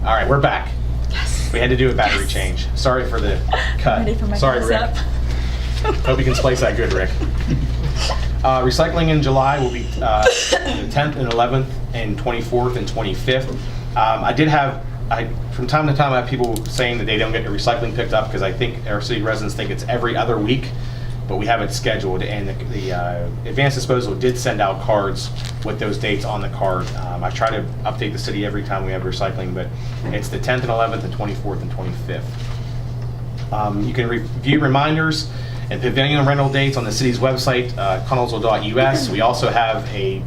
All right, we're back. Yes. We had to do a battery change. Sorry for the cut. Ready for my Sorry, Rick. close-up? Hope you can splice that good, Rick. Recycling in July will be the 10th and 11th and 24th and 25th. From time to time, I have people saying that they don't get their recycling picked up because I think our city residents think it's every other week, but we have it scheduled, and the Advanced Disposal did send out cards with those dates on the card. I try to update the city every time we have recycling, but it's the 10th and 11th and 24th and 25th. You can view reminders and pavilion rental dates on the city's website, connellsville.us. We also have a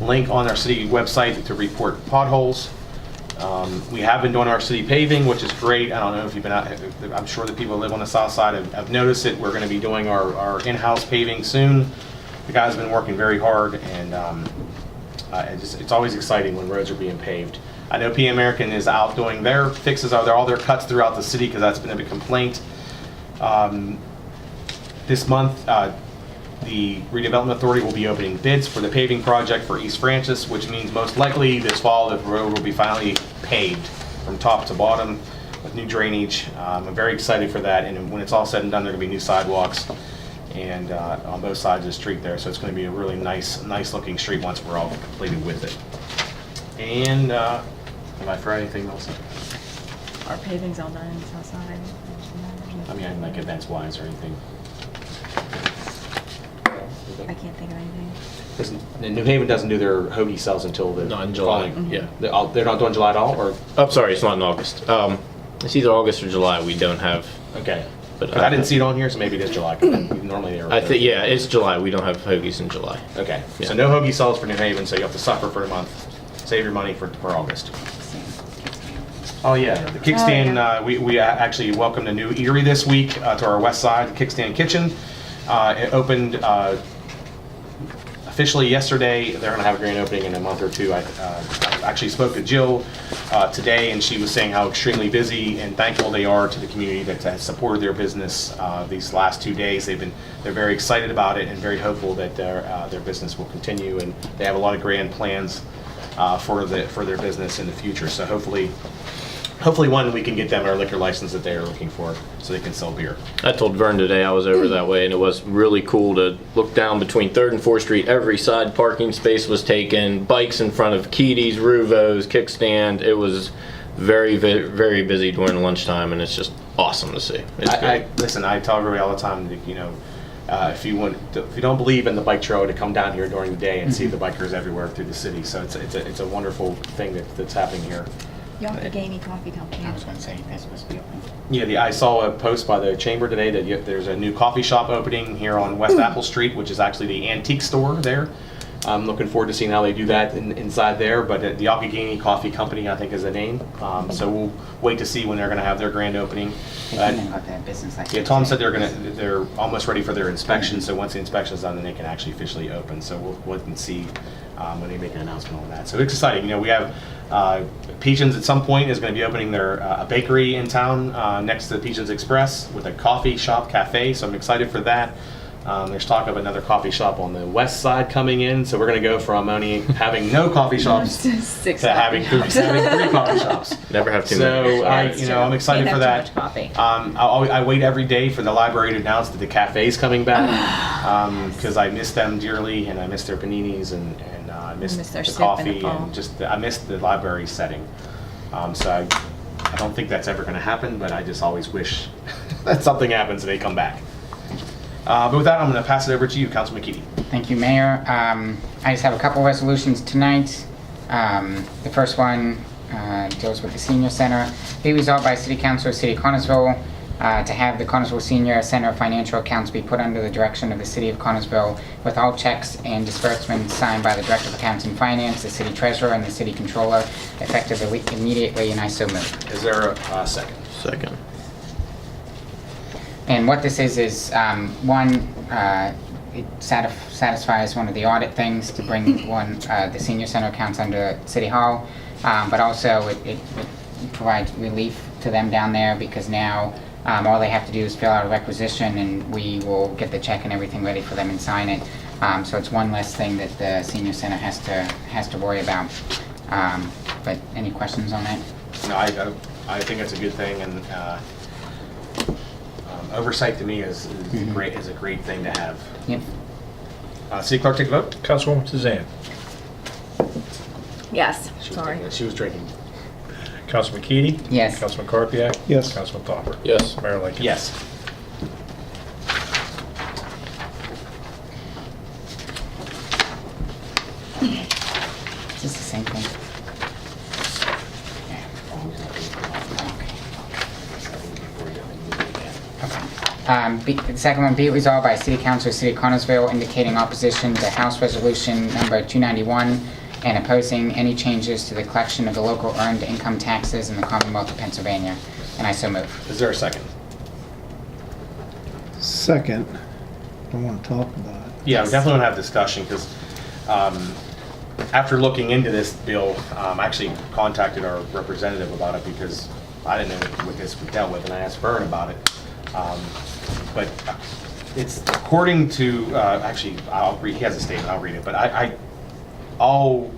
link on our city website to report potholes. We have been doing our city paving, which is great. I don't know if you've been out, I'm sure the people who live on the south side have noticed it. We're going to be doing our in-house paving soon. The guys have been working very hard, and it's always exciting when roads are being paved. I know P American is out doing their fixes, all their cuts throughout the city, because that's been a big complaint. This month, the Redevelopment Authority will be opening bids for the paving project for East Francis, which means most likely this fall the road will be finally paved from top to bottom with new drainage. I'm very excited for that, and when it's all said and done, there are going to be new sidewalks and on both sides of the street there, so it's going to be a really nice looking street once we're all completed with it. And have I forgot anything else? Our paving's all done, south side. I mean, like events wise or anything. I can't think of anything. New Haven doesn't do their hoagie sales until the Not in July. following- Yeah. They're not doing July at all, or I'm sorry, it's not in August. It's either August or July. We don't have. okay. But 'Cause I didn't see it on here, so maybe it is July. 'Cause normally they are. I think yeah, it's July. We don't have hoagies in July. Okay. Yeah. So no hoagie sales for New Haven, so you have to suffer for a month. Save your money for August. Oh yeah, the kickstand. yeah. We actually welcomed a new Erie this week to our west side, the Kickstand Kitchen. It opened officially yesterday. They're going to have a grand opening in a month or two. I actually spoke to Jill today, and she was saying how extremely busy and thankful they are to the community that has supported their business these last 2 days. They're very excited about it and very hopeful that their business will continue, and they have a lot of grand plans for their business in the future. So hopefully one, we can get them our liquor license that they are looking for so they can sell beer. I told Vern today I was over that way, and it was really cool to look down between 3rd and 4th Street. Every side parking space was taken. Bikes in front of Keaty's, Ruvo's, Kickstand. It was very, very, very busy during lunchtime, and it's just awesome to see. It's great. Listen, I tell everybody all the time that, if you don't believe in the bike trail, to come down here during the day and see the bikers everywhere through the city. So it's a wonderful thing that's happening here. Yonkagami Coffee Company. I was going to say, that's supposed to be open. Yeah, I saw a post by the chamber today that there's a new coffee shop opening here on West Apple Street, which is actually the antique store there. I'm looking forward to seeing how they do that inside there, but the Yonkagami Coffee Company, I think, is the name. So we'll wait to see when they're going to have their grand opening. They couldn't got that business license. Yeah, Tom said they're almost ready for their inspection, so once the inspection's done, then they can actually officially open. So we'll wait and see when they make an announcement on that. So it's exciting. We have Peachins at some point is going to be opening their a bakery in town next to Peachins Express with a coffee shop cafe, so I'm excited for that. There's talk of another coffee shop on the west side coming in, so we're going to go from only having no coffee shops Six to having coffee shops. 3 coffee shops. Never have too many. So I'm excited for that. Can't have too much coffee. I wait every day for the library to announce that the cafe's coming back because I miss them dearly, and I miss their paninis, and I miss their the soup in the coffee, fall. and I miss the library setting. So I don't think that's ever going to happen, but I just always wish that something happens and they come back. But with that, I'm going to pass it over to you, Councilman Keaty. Thank you, Mayor. I just have a couple resolutions tonight. The first one deals with the Senior Center. Be resolved by City Council of City of Connersville to have the Connersville Senior Center financial accounts be put under the direction of the City of Connersville, with all checks and disbursements signed by the Director of Accounts and Finance, the City Treasurer, and the City Controller, effective immediately, and I so move. Is there a second? Second. And what this is one, it satisfies one of the audit things to bring the Senior Center accounts under City Hall, but also it provides relief to them down there, because now all they have to do is fill out a requisition, and we will get the check and everything ready for them and sign it. So it's one less thing that the Senior Center has to worry about. But any questions on that? No, I think it's a good thing, and oversight to me is a great thing to have. Yep. City Clerk, take the vote. Councilwoman Suzanne. Yes, She was sorry. drinking. She was drinking. Councilman Keady? Yes. Councilman Carpiak? Yes. Councilman Topper? Yes. Mayor Lincoln? Yes. Is this the same thing? The second one, be it resolved by City Council of City of Connersville indicating opposition to House Resolution number 291 and opposing any changes to the collection of the local earned income taxes in the Commonwealth of Pennsylvania. And I so move. Is there a second? Second, I want to talk about it. Yeah, we definitely want to have discussion, because after looking into this bill, I actually contacted our representative about it, because I didn't know what this was dealt with, and I asked Vern about it. But it's according to, actually, I'll read, he has a statement, I'll read it, but all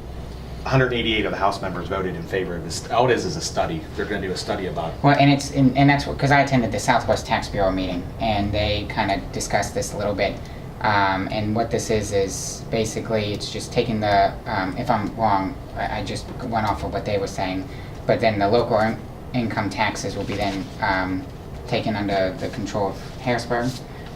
188 of the House members voted in favor of this. All it is a study. They're going to do a study about it. Well, and that's what, because I attended the Southwest Tax Bureau meeting, and they kind of discussed this a little bit. And what this is basically, it's just taking the, if I'm wrong, I just went off of what they were saying, but then the local income taxes will be then taken under the control of Harrisburg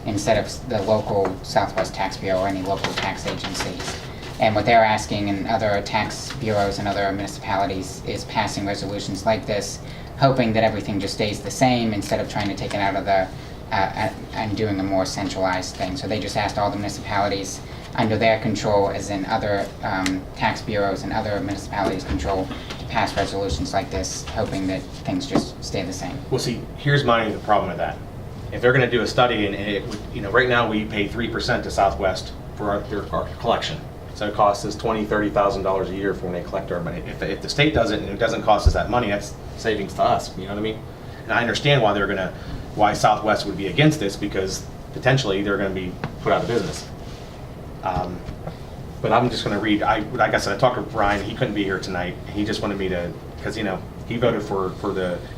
instead of the local Southwest Tax Bureau or any local tax agencies. And what they're asking in other tax bureaus and other municipalities is passing resolutions like this, hoping that everything just stays the same instead of trying to take it out of the, and doing a more centralized thing. So they just asked all the municipalities under their control, as in other tax bureaus and other municipalities' control, to pass resolutions like this, hoping that things just stay the same. Well, see, here's my problem with that. If they're going to do a study, and it would, right now we pay 3% to Southwest for our collection. So it costs us $20,000, $30,000 a year for when they collect our money. If the state does it and it doesn't cost us that money, that's savings to us. You know what I mean? And I understand why Southwest would be against this, because potentially they're going to be put out of business. But I'm just going to read. Like I said, I talked to Ryan. He couldn't be here tonight. He just wanted me to, because he voted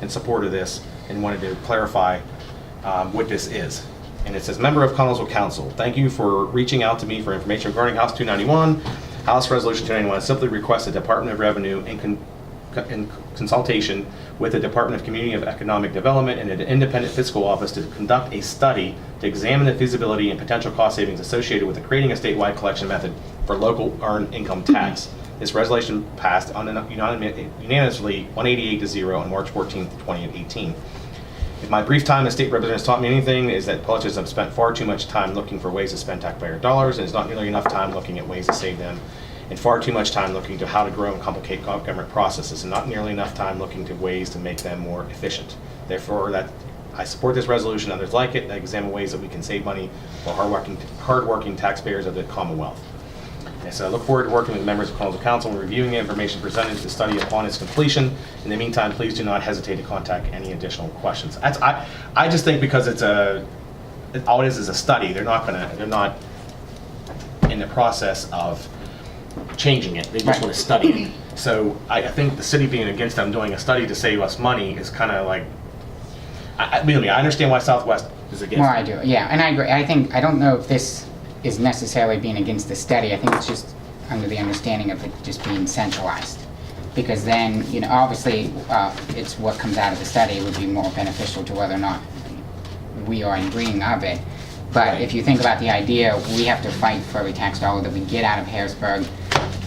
in support of this and wanted to clarify what this is. And it says, Member of Connellsville Council, thank you for reaching out to me for information regarding House 291. House Resolution 291 simply requests the Department of Revenue in consultation with the Department of Community and Economic Development and an independent fiscal office to conduct a study to examine the feasibility and potential cost savings associated with creating a statewide collection method for local earned income tax. This resolution passed unanimously 188-0 on March 14th, 2018. If my brief time as state representative has taught me anything, is that politicians have spent far too much time looking for ways to spend taxpayer dollars, and it's not nearly enough time looking at ways to save them, and far too much time looking to how to grow and complicate government processes, and not nearly enough time looking to ways to make them more efficient. Therefore, I support this resolution, others like it, that examine ways that we can save money for hardworking taxpayers of the Commonwealth. And so I look forward to working with members of Connellsville Council and reviewing the information presented to the study upon its completion. In the meantime, please do not hesitate to contact any additional questions. I just think because all it is a study. They're not in the process of changing it. They just want to study it. So I think the city being against them doing a study to save us money is kind of like, believe me, I understand why Southwest is against Well, it. I do, yeah, and I agree. I don't know if this is necessarily being against the study. I think it's just under the understanding of it just being centralized. Because then, obviously, it's what comes out of the study would be more beneficial to whether or not we are agreeing of it. But Right. if you think about the idea, we have to fight for every tax dollar that we get out of Harrisburg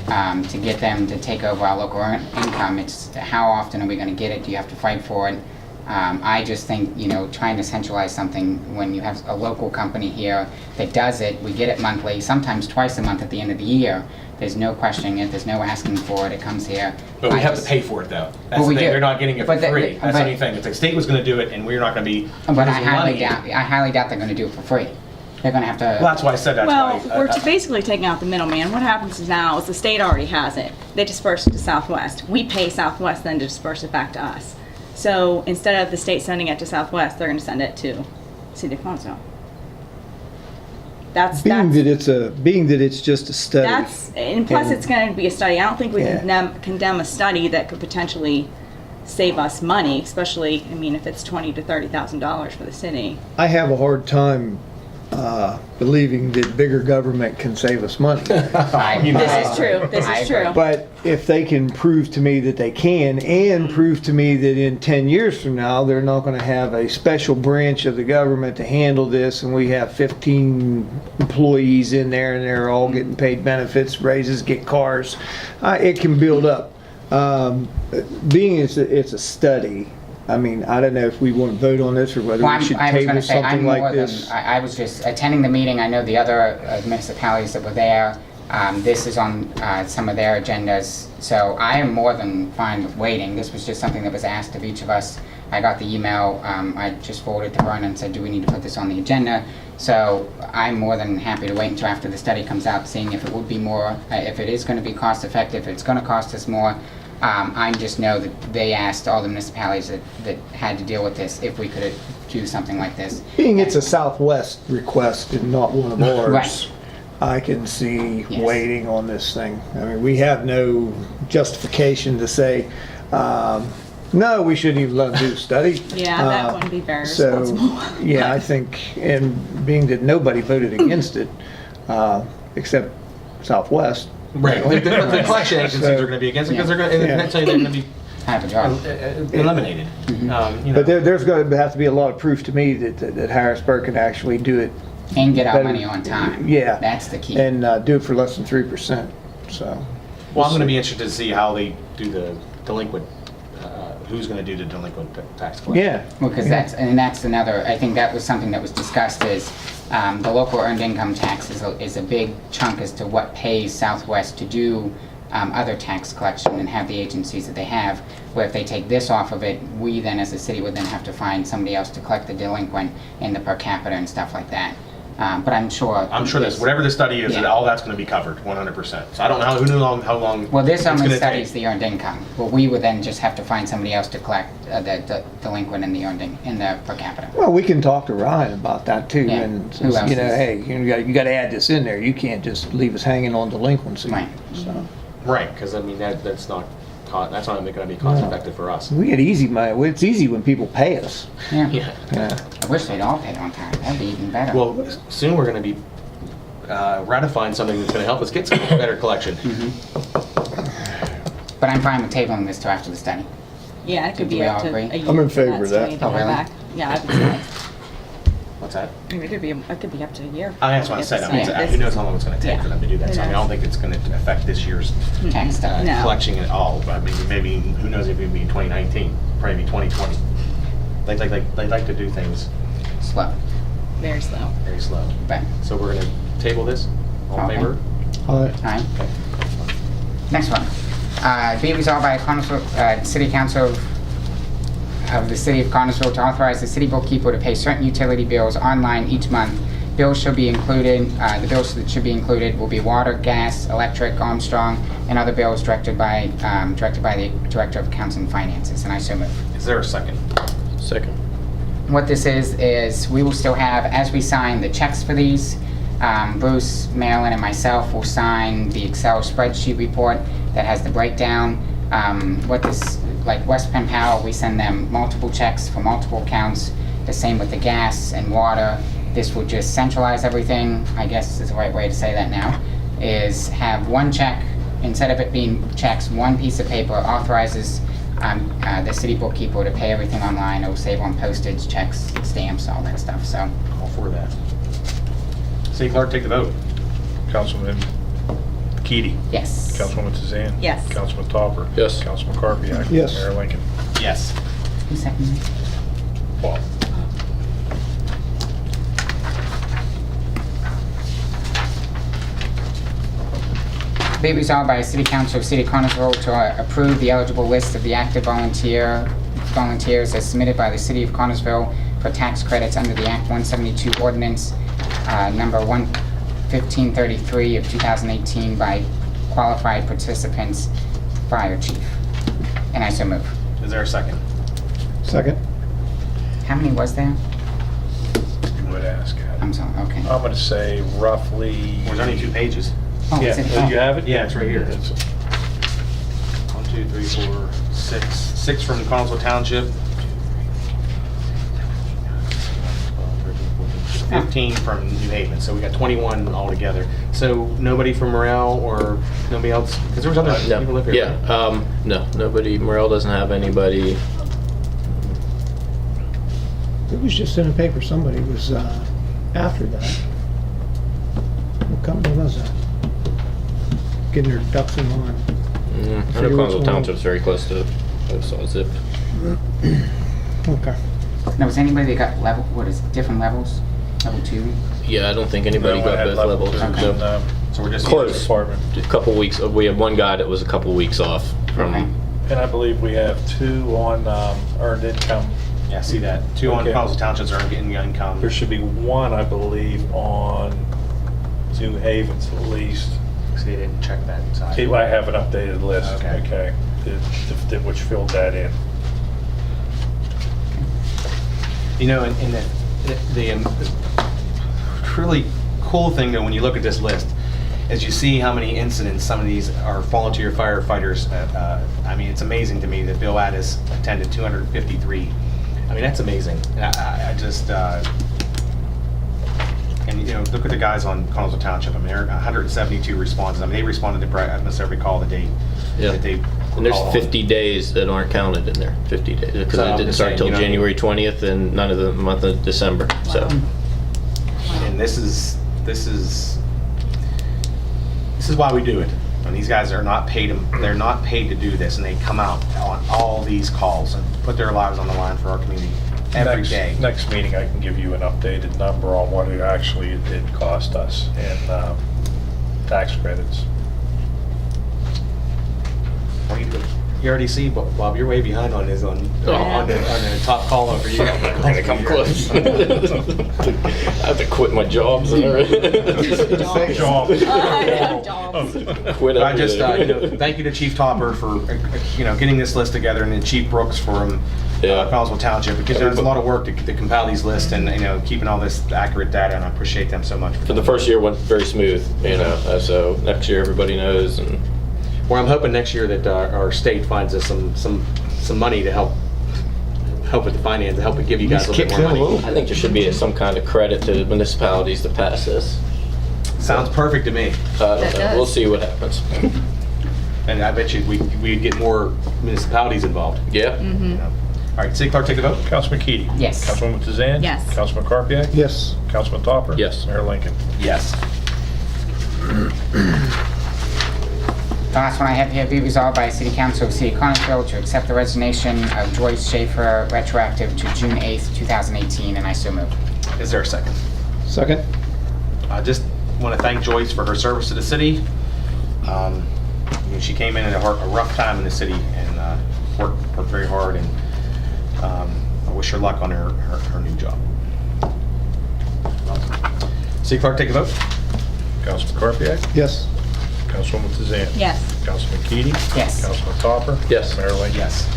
to get them to take over our local income. It's how often are we going to get it? Do you have to fight for it? I just think, trying to centralize something when you have a local company here that does it, we get it monthly, sometimes twice a month at the end of the year. There's no questioning it, there's no asking for it, it comes here. But we I have to just- pay for it, though. That's Well, we the thing. do. They're not getting it for But the- free. That's the but- only thing. If the state was going to do it and we're not going to be But I losing highly money. doubt they're going to do it for free. They're going to have to. Well, that's why I said that's Well, why. we're basically taking out the middleman. What happens now is the state already has it. They disperse it to Southwest. We pay Southwest then to disperse it back to us. So instead of the state sending it to Southwest, they're going to send it to City of Connellsville. Being that it's just a study. And plus And- it's going to be a study. I don't think we Yeah. can condemn a study that could potentially save us money, especially, I mean, if it's $20,000 to $30,000 for the city. I have a hard time believing that bigger government can save us money. This is true, this I is agree. true. But if they can prove to me that they can, and prove to me that in 10 years from now, they're not going to have a special branch of the government to handle this, and we have 15 employees in there, and they're all getting paid benefits, raises, get cars, it can build up. Being it's a study, I mean, I don't know if we want to vote on this or whether Well, we should I was table gonna say, I'm something more like than, this. I was just attending the meeting, I know the other municipalities that were there, this is on some of their agendas, so I am more than fine with waiting. This was just something that was asked of each of us. I got the email, I just forwarded to Vernon and said, do we need to put this on the agenda? So I'm more than happy to wait until after the study comes out, seeing if it would be more, if it is gonna be cost effective, if it's gonna cost us more. I just know that they asked all the municipalities that had to deal with this if we could do something like this. Being it's a Southwest request and not one of ours, Right. I can see Yes. waiting on this thing. I mean, we have no justification to say, no, we shouldn't even let them do the study. Yeah, that Uh, wouldn't be very So, responsible. yeah, I think, and being that nobody voted against it, except Southwest, Right. The collection agencies are going to be against it because they're going to, Yeah. eventually they're going to be Have a job. eliminated. You know. but there's going to have to be a lot of proof to me that Harrisburg can actually do it And get our better- money on time. Yeah. That's the key. and do it for less than 3%, so. Well, I'm going to be interested to see how they do the delinquent, who's going to do the delinquent tax collection. Yeah. Well, because that's another, I think that was something that was discussed is, the local earned income tax is a big chunk as to what pays Southwest to do, other tax collection and have the agencies that they have, where if they take this off of it, we then as a city would then have to find somebody else to collect the delinquent in the per capita and stuff like that. But I'm sure. I'm sure that's, whatever the study is, Yeah. all that's going to be covered 100%. So I don't know who knows how long. Well, this it's only gonna studies take. the earned income. Well, we would then just have to find somebody else to collect the delinquent in the in the per capita. Well, we can talk to Ryan about that too, Yeah. and Who else you know, is- hey, you got to add this in there. You can't just leave us hanging on delinquency. Right. So Right, because I mean that's not going to be cost effective for us. we get easy money. Well, it's easy when people pay us. Yeah. Yeah. Yeah. I wish they'd all pay on time. That'd be even better. Well, soon we're going to be ratifying something that's going to help us get some better collection. But I'm fine with tabling this till after the study. Yeah, it could Do be we up all to agree? a year. I'm in for favor of study that. to Oh, go really? back. Yeah, I would say. What's that? I mean, it could be up to a year. That's what I said. I mean, Yeah. who knows how long it's going to take Yeah. for them to do that? So I mean, I Who don't knows? think it's going to affect this year's Tax study. No. collection at all. But I mean, maybe who knows if it'll be 2019, probably be 2020. They like to do things Slow. Very slow. very slow. But, So we're going to table this. All in Okay. favor? All right. alright. Next one. Be it resolved by Connersville, City Council of the City of Connersville to authorize the city bookkeeper to pay certain utility bills online each month. Bills should be included, the bills that should be included will be water, gas, electric, Armstrong, and other bills directed by the Director of Accounts and Finances, and I so move. Is there a second? Second. What this is we will still have, as we sign the checks for these, Bruce, Marilyn, and myself will sign the Excel spreadsheet report that has the breakdown. Like West Penn Power, we send them multiple checks for multiple accounts. The same with the gas and water. This will just centralize everything, I guess is the right way to say that now, is have one check, instead of it being checks, one piece of paper authorizes the city bookkeeper to pay everything online. It will save on postage, checks, stamps, all that stuff, so. All for that. City Clerk, take the vote. Councilman Keady. Yes. Councilwoman Suzanne. Yes. Councilman Topper. Yes. Councilman Karpiak. Yes. Mayor Lincoln. Yes. Who seconded it? Paul. Be it resolved by the City Council of City of Connersville to approve the eligible list of the active volunteers as submitted by the City of Connersville for tax credits under the Act 172 ordinance number 1533 of 2018 by qualified participants, Fire Chief. And I so move. Is there a second? Second. How many was there? You would ask. I'm sorry, okay. I'm going to say roughly. There's only 2 pages. Oh, Yeah, is it? you have it? Yeah, it's right here. It's- 1, 2, 3, 4, 6, 6 from Collinsville Township. 15 from New Haven, so we got 21 altogether. So nobody from Morel or nobody else? Because there was other No. people live here. Yeah, no, nobody, Morel doesn't have anybody. It was just in the paper, somebody was after that. What company was that? Getting their ducks in line. I know Figure which Collinsville one. Township's very close to, I saw Zip. Okay. Now, was anybody that got level, what is it, different levels? Level 2? Yeah, I don't think anybody No, I got had both level levels. two No. in, So we're just Close. Department. A couple weeks, we had one guy that was a couple weeks off Okay. from, And I believe we have 2 on earned income. Yeah, see that. 2 on Okay. Collinsville Townships are getting income. There should be 1, I believe, on New Haven's at least. See, they didn't check that side. Okay, I have an updated list. Okay. Okay. Which filled that in. You know, and the really cool thing though, when you look at this list, is you see how many incidents some of these are volunteer firefighters. I mean, it's amazing to me that Bill Addis attended 253. I mean, that's amazing. And I just, and you know, look at the guys on Collinsville Township. I mean, there are 172 responses. I mean, they responded to I must every call that they, Yeah. that they. and there's call on. 50 days that aren't counted in there, 50 days. Because So it I'm didn't just start saying, till you know- January 20th and none of the month of December, so. And this is why we do it. And these guys are not paid. They're not paid to do this, and they come out on all these calls and put their lives on the line for our community every day. Next meeting, I can give you an updated number on what it actually did cost us in tax credits. You already see, Bob. You're way behind on this on the top call over you. I'm gonna come close. I have to quit my jobs and everything. Job. Quit I just, everything. thank you to Chief Topper for, getting this list together, and then Chief Brooks from Yeah. Collinsville Township, because there's a lot of work to compile these lists and, keeping all this accurate data, and I appreciate them so much. For the first year went very smooth, so next year everybody knows and. Well, I'm hoping next year that our state finds us some money to help with the finance, to help give you guys a little bit more money. I think there should be some kind of credit to municipalities to pass this. Sounds perfect to me. I don't That know. does. We'll see what happens. And I bet you we'd get more municipalities involved. Yeah. All right, City Clerk, take the vote. Councilman Keady? Yes. Councilwoman Tizan? Yes. Councilman Carpiak? Yes. Councilman Topper? Yes. Mayor Lincoln? Yes. The last one I have here, be resolved by the City Council of the City of Connersville to accept the resignation of Joyce Schaefer retroactive to June 8th, 2018, and I so move. Is there a second? Second? I just want to thank Joyce for her service to the city. She came in at a rough time in the city and worked very hard, and I wish her luck on her new job. City Clerk, take a vote. Councilman Carpiak? Yes. Councilwoman Tizan? Yes. Councilman Keady? Yes. Councilman Topper? Yes. Mayor Lincoln? Yes.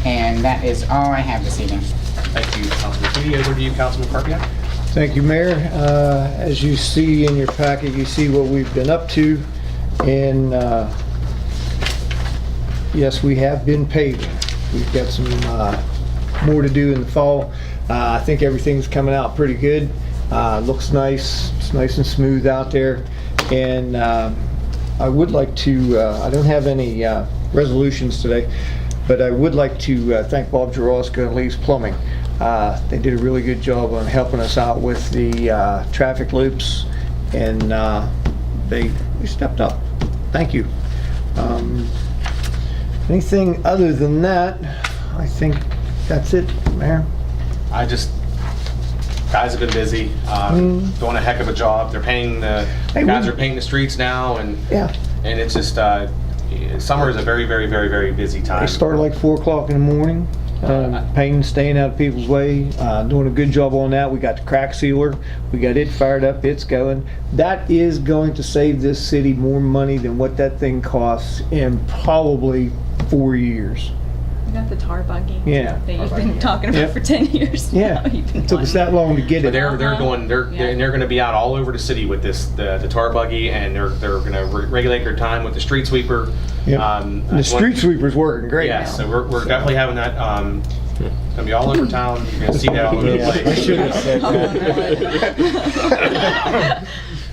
And that is all I have this evening. Thank you, Councilman Keady. Over to you, Councilman Carpiak. Thank you, Mayor. As you see in your packet, you see what we've been up to. And yes, we have been paving. We've got some more to do in the fall. I think everything's coming out pretty good. Looks nice. It's nice and smooth out there. And I would like to, I don't have any resolutions today, but I would like to thank Bob Jaroska and Lee's Plumbing. They did a really good job on helping us out with the traffic loops, and they stepped up. Thank you. Anything other than that, I think that's it, Mayor. Guys have been busy, doing a heck of a job. They're painting Hey, guys we- are painting the streets now, and Yeah, it's just, summer is a very, very, very, very busy time. they start like 4 o'clock in the morning, painting, staying out of people's way, doing a good job on that. We got the crack sealer, we got it fired up, it's going. That is going to save this city more money than what that thing costs in probably 4 years. We got the tar buggy. Yeah. That you've Tar been buggy, talking about Yep. for 10 years. Yeah, now. You've been it took us wanting that long to get But it. they're Uh-huh. going Yeah. and they're going to be out all over the city with this the tar buggy, and they're going to regulate their time with the street sweeper. Yep. Um, And the street sweeper's working great Yeah, now. so we're definitely having that. Gonna be all over town. You're gonna see that all over the Yeah, I place. should have said that.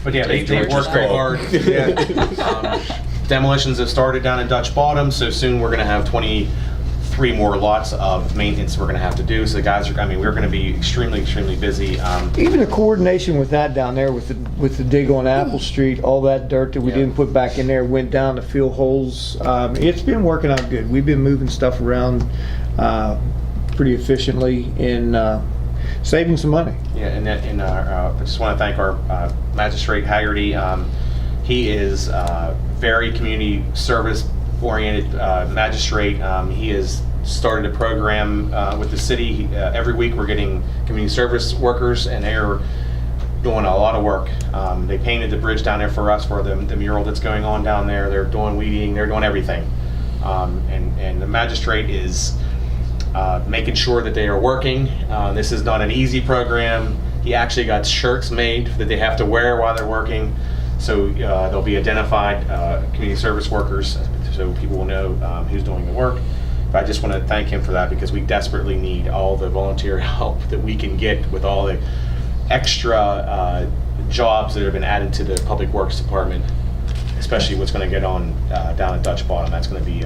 But yeah, they've worked very hard. Yeah. Demolitions have started down in Dutch Bottom, so soon we're gonna have 23 more lots of maintenance we're gonna have to do. So the guys are, I mean, we're gonna be extremely busy. Even the coordination with that down there with the dig on Apple Street, all that dirt that we Yeah. didn't put back in there went down to fill holes. It's been working out good. We've been moving stuff around pretty efficiently and saving some money. Yeah, and I just want to thank our magistrate Haggerty. He is very community service oriented magistrate. He has started a program with the city. Every week we're getting community service workers, and they're doing a lot of work. They painted the bridge down there for us for the mural that's going on down there. They're doing weeding. They're doing everything. And the magistrate is making sure that they are working. This is not an easy program. He actually got shirts made that they have to wear while they're working. So they'll be identified community service workers, so people will know who's doing the work. But I just want to thank him for that, because we desperately need all the volunteer help that we can get with all the extra jobs that have been added to the Public Works Department, especially what's going to get on down at Dutch Bottom. That's going to be